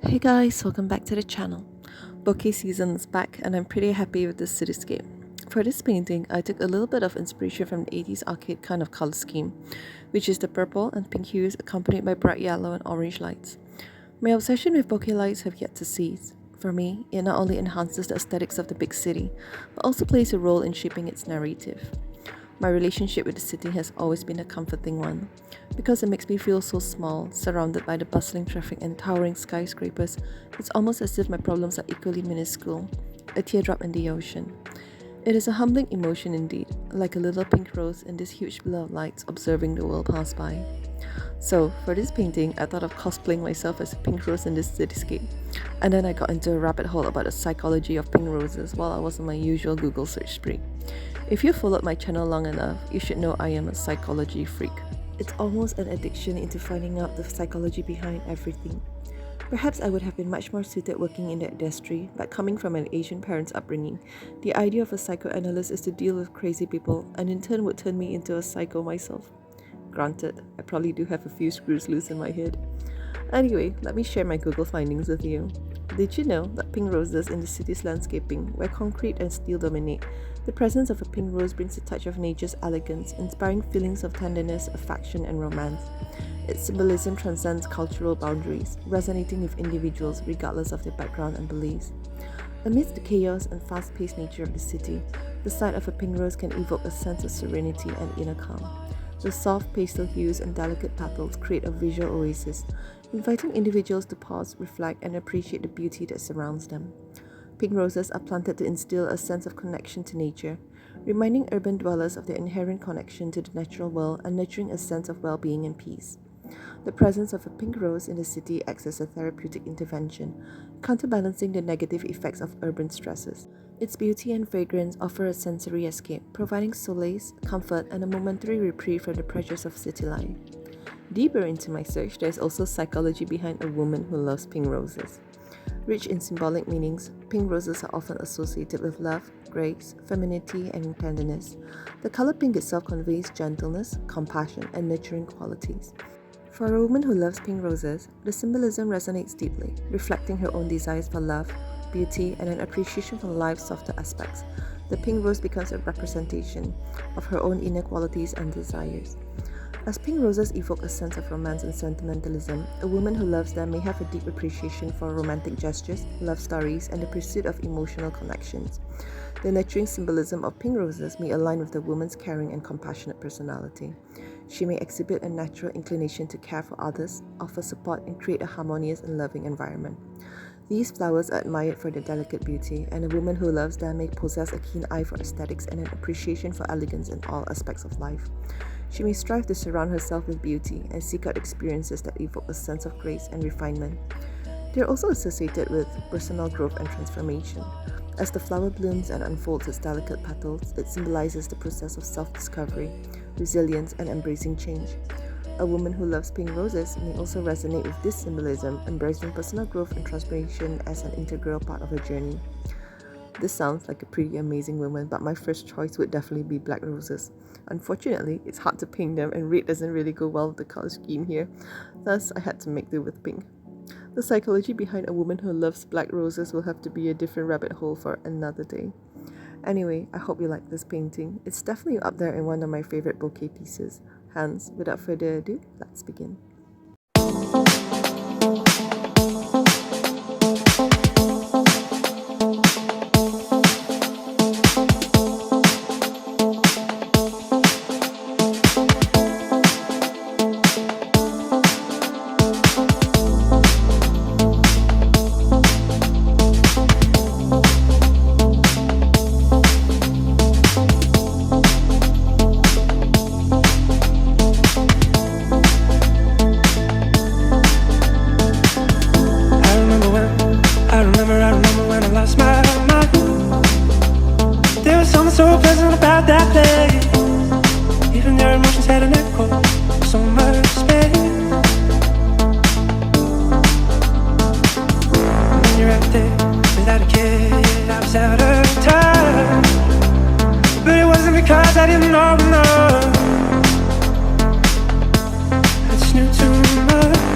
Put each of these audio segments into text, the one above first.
Hey guys, welcome back to the channel. Bokeh season is back and I'm pretty happy with this cityscape. For this painting, I took a little bit of inspiration from the 80s arcade kind of color scheme, which is the purple and pink hues accompanied by bright yellow and orange lights. My obsession with bokeh lights have yet to cease. For me, it not only enhances the aesthetics of the big city, but also plays a role in shaping its narrative. My relationship with the city has always been a comforting one. Because it makes me feel so small, surrounded by the bustling traffic and towering skyscrapers, it's almost as if my problems are equally minuscule, a teardrop in the ocean. It is a humbling emotion indeed, like a little pink rose in this huge blur of lights observing the world pass by. So, for this painting, I thought of cosplaying myself as a pink rose in this cityscape, and then I got into a rabbit hole about the psychology of pink roses while I was on my usual Google search spree. If you followed my channel long enough, you should know I am a psychology freak. It's almost an addiction into finding out the psychology behind everything. Perhaps I would have been much more suited working in the industry, but coming from an Asian parent's upbringing, the idea of a psychoanalyst is to deal with crazy people and in turn would turn me into a psycho myself. Granted, I probably do have a few screws loose in my head. Anyway, let me share my Google findings with you. Did you know that pink roses in the city's landscaping, where concrete and steel dominate, the presence of a pink rose brings a touch of nature's elegance, inspiring feelings of tenderness, affection, and romance. Its symbolism transcends cultural boundaries, resonating with individuals regardless of their background and beliefs. Amidst the chaos and fast-paced nature of the city, the sight of a pink rose can evoke a sense of serenity and inner calm. The soft pastel hues and delicate petals create a visual oasis, inviting individuals to pause, reflect, and appreciate the beauty that surrounds them. Pink roses are planted to instill a sense of connection to nature, reminding urban dwellers of their inherent connection to the natural world and nurturing a sense of well-being and peace. The presence of a pink rose in the city acts as a therapeutic intervention, counterbalancing the negative effects of urban stresses. Its beauty and fragrance offer a sensory escape, providing solace, comfort, and a momentary reprieve from the pressures of city life. Deeper into my search, there is also psychology behind a woman who loves pink roses. Rich in symbolic meanings, pink roses are often associated with love, grace, femininity, and tenderness. The color pink itself conveys gentleness, compassion, and nurturing qualities. For a woman who loves pink roses, the symbolism resonates deeply, reflecting her own desires for love, beauty, and an appreciation for life's softer aspects. The pink rose becomes a representation of her own inner qualities and desires. As pink roses evoke a sense of romance and sentimentalism, a woman who loves them may have a deep appreciation for romantic gestures, love stories, and the pursuit of emotional connections. The nurturing symbolism of pink roses may align with the woman's caring and compassionate personality. She may exhibit a natural inclination to care for others, offer support, and create a harmonious and loving environment. These flowers are admired for their delicate beauty, and a woman who loves them may possess a keen eye for aesthetics and an appreciation for elegance in all aspects of life. She may strive to surround herself with beauty and seek out experiences that evoke a sense of grace and refinement. They are also associated with personal growth and transformation. As the flower blooms and unfolds its delicate petals, it symbolizes the process of self-discovery, resilience, and embracing change. A woman who loves pink roses may also resonate with this symbolism, embracing personal growth and transformation as an integral part of her journey. This sounds like a pretty amazing woman, but my first choice would definitely be black roses. Unfortunately, it's hard to paint them and red doesn't really go well with the color scheme here, thus I had to make do with pink. The psychology behind a woman who loves black roses will have to be a different rabbit hole for another day. Anyway, I hope you like this painting. It's definitely up there in one of my favorite bokeh pieces. Hence, without further ado, let's begin. So pleasant about that place. Even their emotions had an echo, so much space. And when you're out there without a kid, I was out of touch. But it wasn't because I didn't know enough. I just knew too much.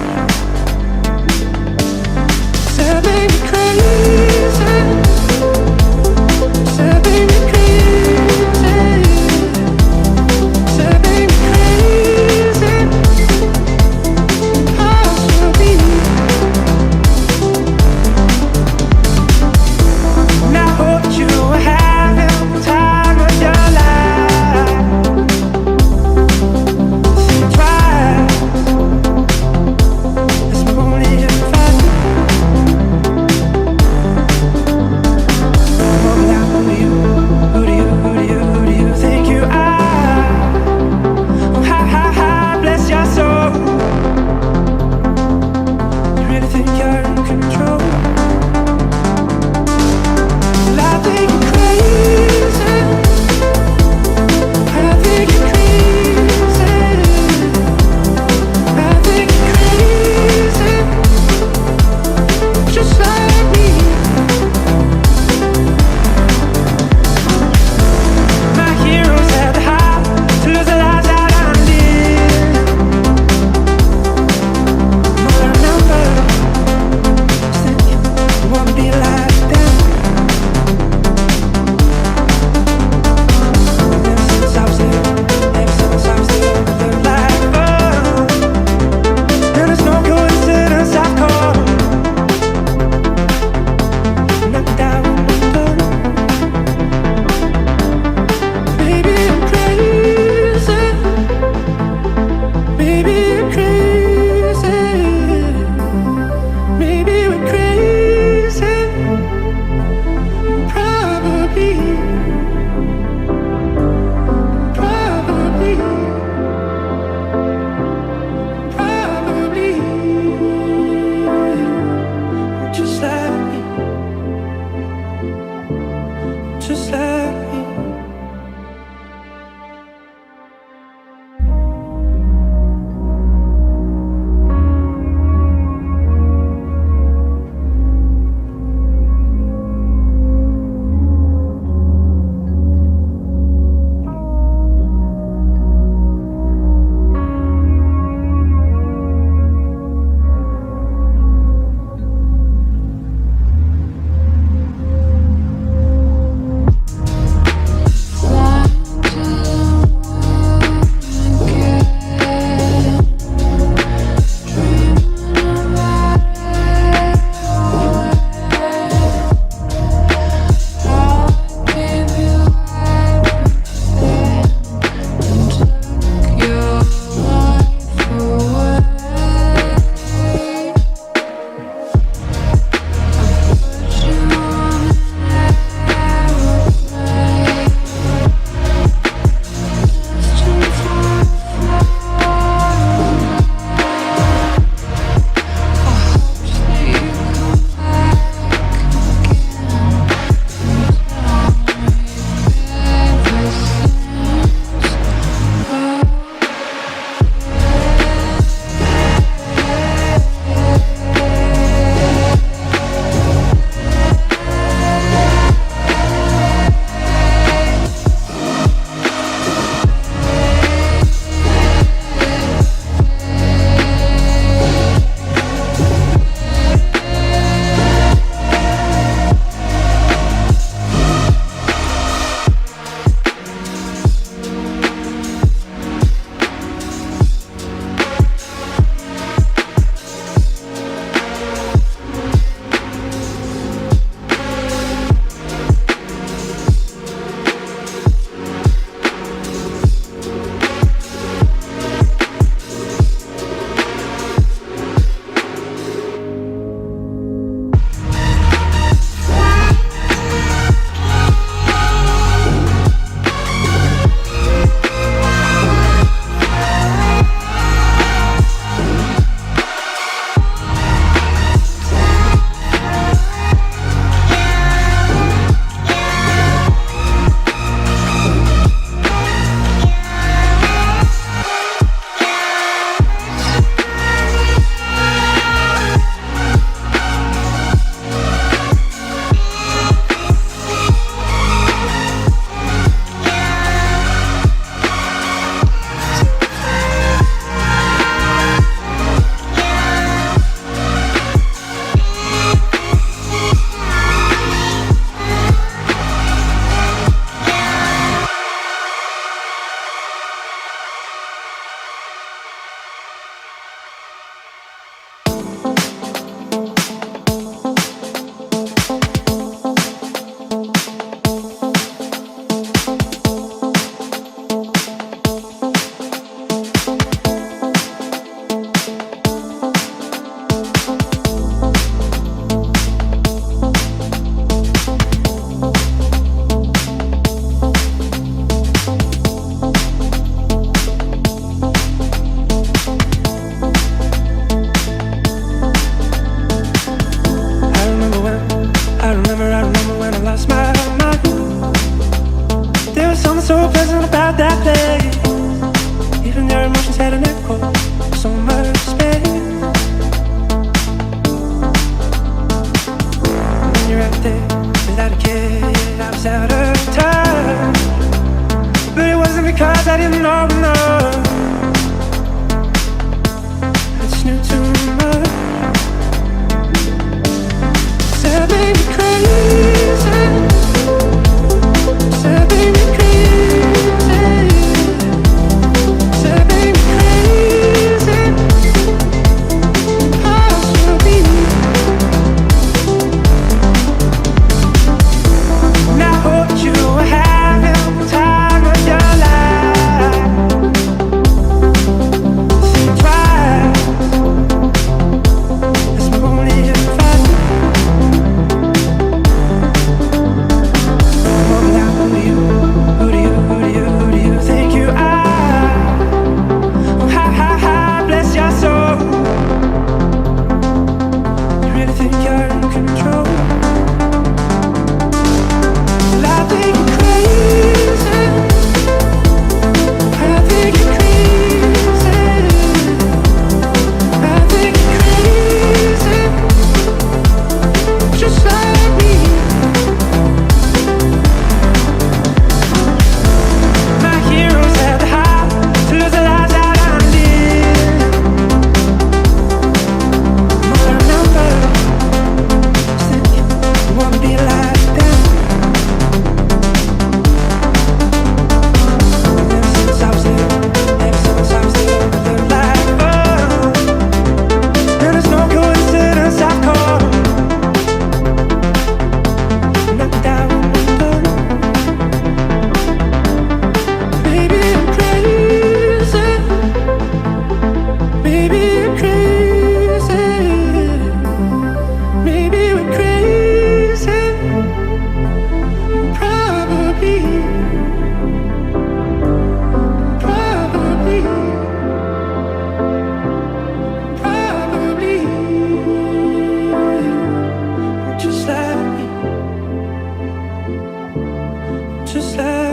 just let